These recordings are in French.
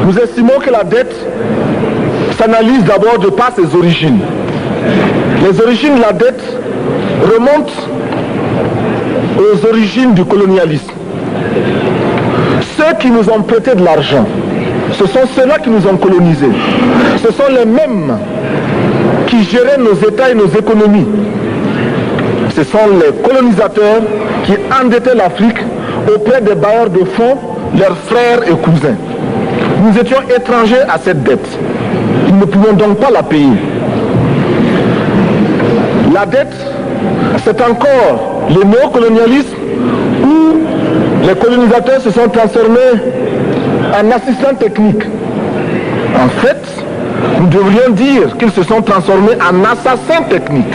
Nous estimons que la dette s'analyse d'abord de par ses origines. Les origines de la dette remontent aux origines du colonialisme. Ceux qui nous ont prêté de l'argent, ce sont ceux-là qui nous ont colonisés. Ce sont les mêmes qui géraient nos États et nos économies. Ce sont les colonisateurs qui endettaient l'Afrique auprès des bailleurs de fonds, leurs frères et cousins. Nous étions étrangers à cette dette. Nous ne pouvons donc pas la payer. La dette, c'est encore le néocolonialisme où les colonisateurs se sont transformés en assistants techniques. En fait, nous devrions dire qu'ils se sont transformés en assassins techniques.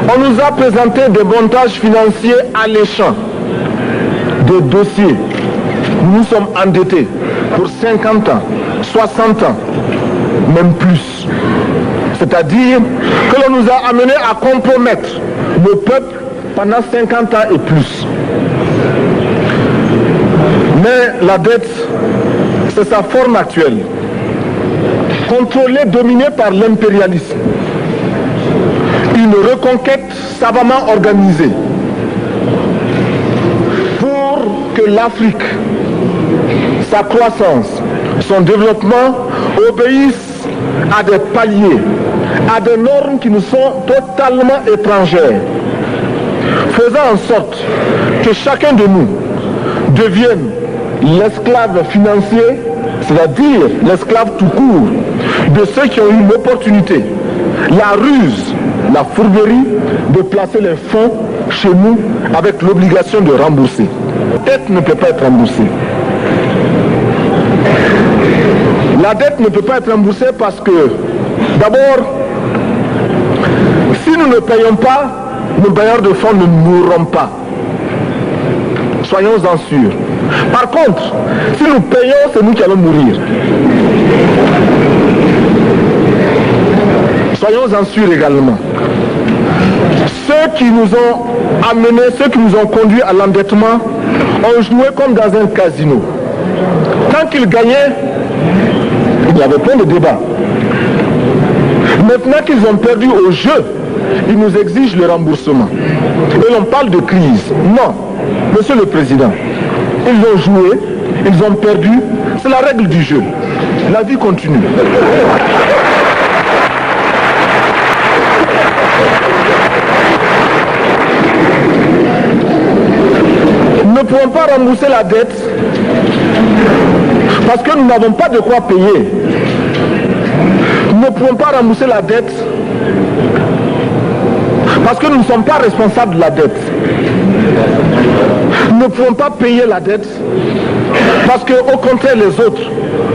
On nous a présenté des montages financiers alléchants, des dossiers. Nous nous sommes endettés pour 50 ans, 60 ans, même plus. C'est-à-dire que l'on nous a amenés à compromettre le peuple pendant 50 ans et plus. Mais la dette, c'est sa forme actuelle. Contrôlée, dominée par l'impérialisme. Une reconquête savamment organisée pour que l'Afrique, sa croissance, son développement obéissent à des paliers, à des normes qui nous sont totalement étrangères, faisant en sorte que chacun de nous devienne l'esclave financier, c'est-à-dire l'esclave tout court, de ceux qui ont eu l'opportunité, la ruse, la fourberie de placer les fonds chez nous avec l'obligation de rembourser. La dette ne peut pas être remboursée. La dette ne peut pas être remboursée parce que, d'abord, si nous ne payons pas, nos bailleurs de fonds ne mourront pas. Soyons-en sûrs. Par contre, si nous payons, c'est nous qui allons mourir. Soyons-en sûrs également. Ceux qui nous ont amenés, ceux qui nous ont conduits à l'endettement, ont joué comme dans un casino. Quand ils gagnaient, il y avait plein de débats. Maintenant qu'ils ont perdu au jeu, ils nous exigent le remboursement. Et l'on parle de crise. Non, Monsieur le Président, ils ont joué, ils ont perdu, c'est la règle du jeu. La vie continue. Nous ne pouvons pas rembourser la dette parce que nous n'avons pas de quoi payer. Nous ne pouvons pas rembourser la dette parce que nous ne sommes pas responsables de la dette. Nous ne pouvons pas payer la dette parce qu'au contraire les autres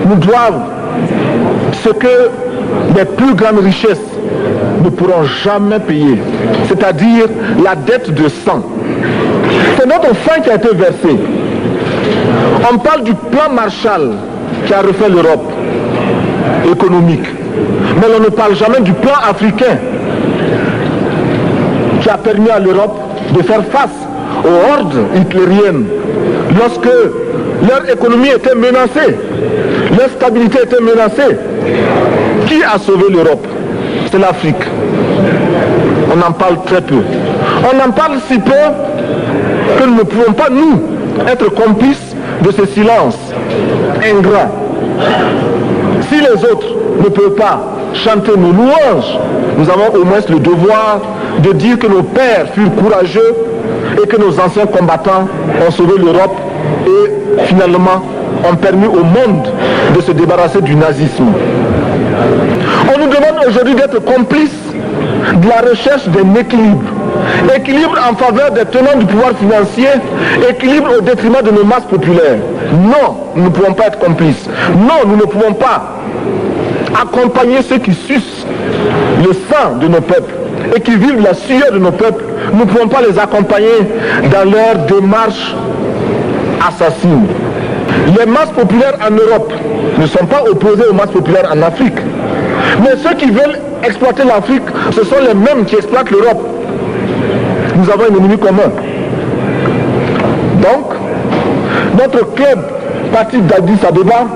nous doivent ce que les plus grandes richesses ne pourront jamais payer, c'est-à-dire la dette de sang. C'est notre sang qui a été versé. On parle du plan Marshall qui a refait l'Europe économique, mais on ne parle jamais du plan africain qui a permis à l'Europe de faire face aux hordes hitlériennes lorsque leur économie était menacée, leur stabilité était menacée. Qui a sauvé l'Europe? C'est l'Afrique. On en parle très peu. On en parle si peu que nous ne pouvons pas, nous, être complices de ce silence ingrat. Si les autres ne peuvent pas chanter nos louanges, nous avons au moins le devoir de dire que nos pères furent courageux et que nos anciens combattants ont sauvé l'Europe et finalement ont permis au monde de se débarrasser du nazisme. On nous demande aujourd'hui d'être complices de la recherche d'un équilibre. Équilibre en faveur des tenants du pouvoir financier, équilibre au détriment de nos masses populaires. Non, nous ne pouvons pas être complices. Non, nous ne pouvons pas accompagner ceux qui sucent le sang de nos peuples et qui vivent la sueur de nos peuples. Nous ne pouvons pas les accompagner dans leur démarche assassine. Les masses populaires en Europe ne sont pas opposées aux masses populaires en Afrique. Mais ceux qui veulent exploiter l'Afrique, ce sont les mêmes qui exploitent l'Europe. Nous avons un ennemi commun. Donc, notre club partir d'Addis Abeba,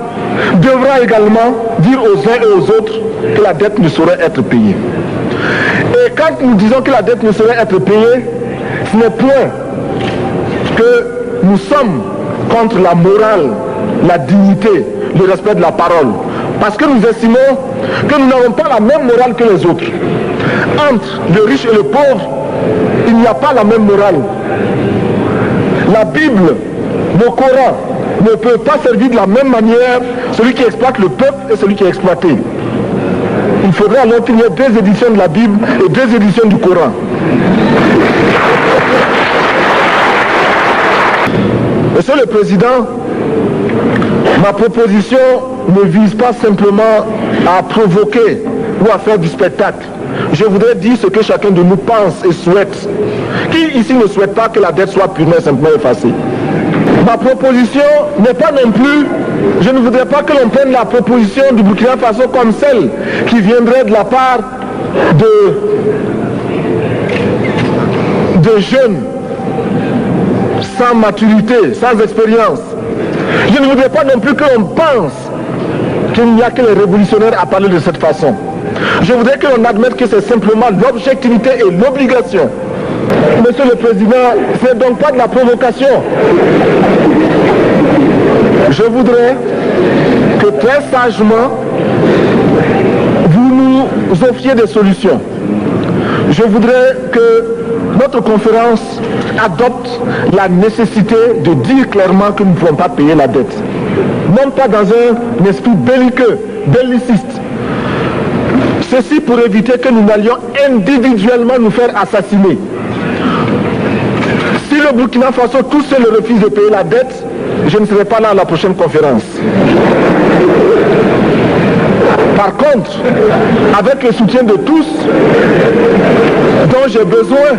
devra également dire aux uns et aux autres que la dette ne saurait être payée. Et quand nous disons que la dette ne saurait être payée, ce n'est point que nous sommes contre la morale, la dignité, le respect de la parole. Parce que nous estimons que nous n'avons pas la même morale que les autres. Entre le riche et le pauvre, il n'y a pas la même morale. La Bible, le Coran, ne peut pas servir de la même manière celui qui exploite le peuple et celui qui est exploité. Il faudrait alors qu'il y ait deux éditions de la Bible et deux éditions du Coran. Monsieur le Président, ma proposition ne vise pas simplement à provoquer ou à faire du spectacle. Je voudrais dire ce que chacun de nous pense et souhaite. Qui ici ne souhaite pas que la dette soit purement et simplement effacée? Ma proposition n'est pas non plus, je ne voudrais pas que l'on prenne la proposition du Burkina Faso comme celle qui viendrait de la part de jeunes sans maturité, sans expérience. Je ne voudrais pas non plus que l'on pense qu'il n'y a que les révolutionnaires à parler de cette façon. Je voudrais que l'on admette que c'est simplement l'objectivité et l'obligation. Monsieur le Président, ce n'est donc pas de la provocation. Je voudrais que très sagement, vous nous offriez des solutions. Je voudrais que notre conférence adopte la nécessité de dire clairement que nous ne pouvons pas payer la dette. Non pas dans un esprit belliqueux, belliciste. Ceci pour éviter que nous n'allions individuellement nous faire assassiner. Si le Burkina Faso tout seul refuse de payer la dette, je ne serai pas là à la prochaine conférence. Par contre, avec le soutien de tous, dont j'ai besoin,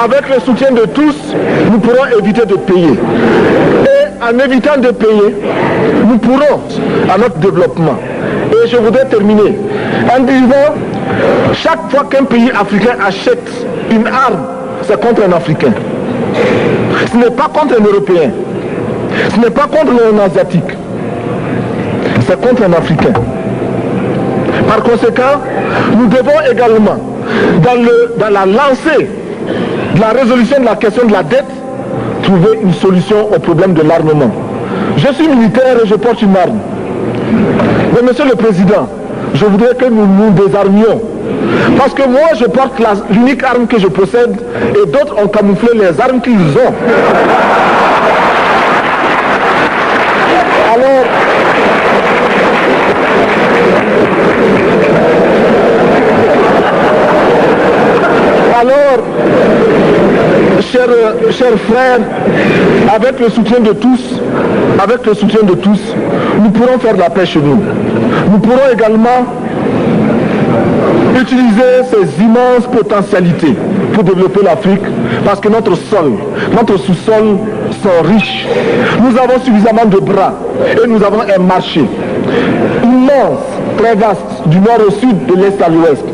avec le soutien de tous, nous pourrons éviter de payer. Et en évitant de payer, nous pourrons à notre développement. Et je voudrais terminer en disant, chaque fois qu'un pays africain achète une arme, c'est contre un Africain. Ce n'est pas contre un Européen. Ce n'est pas contre un Asiatique. C'est contre un Africain. Par conséquent, nous devons également, dans la lancée de la résolution de la question de la dette, trouver une solution au problème de l'armement. Je suis militaire et je porte une arme. Mais Monsieur le Président, je voudrais que nous nous désarmions. Parce que moi, je porte l'unique arme que je possède et d'autres ont camouflé les armes qu'ils ont. Alors, chers frères, avec le soutien de tous, nous pourrons faire la paix chez nous. Nous pourrons également utiliser ces immenses potentialités pour développer l'Afrique, parce que notre sous-sol sont riches. Nous avons suffisamment de bras et nous avons un marché immense, très vaste, du nord au sud, de l'est à l'ouest.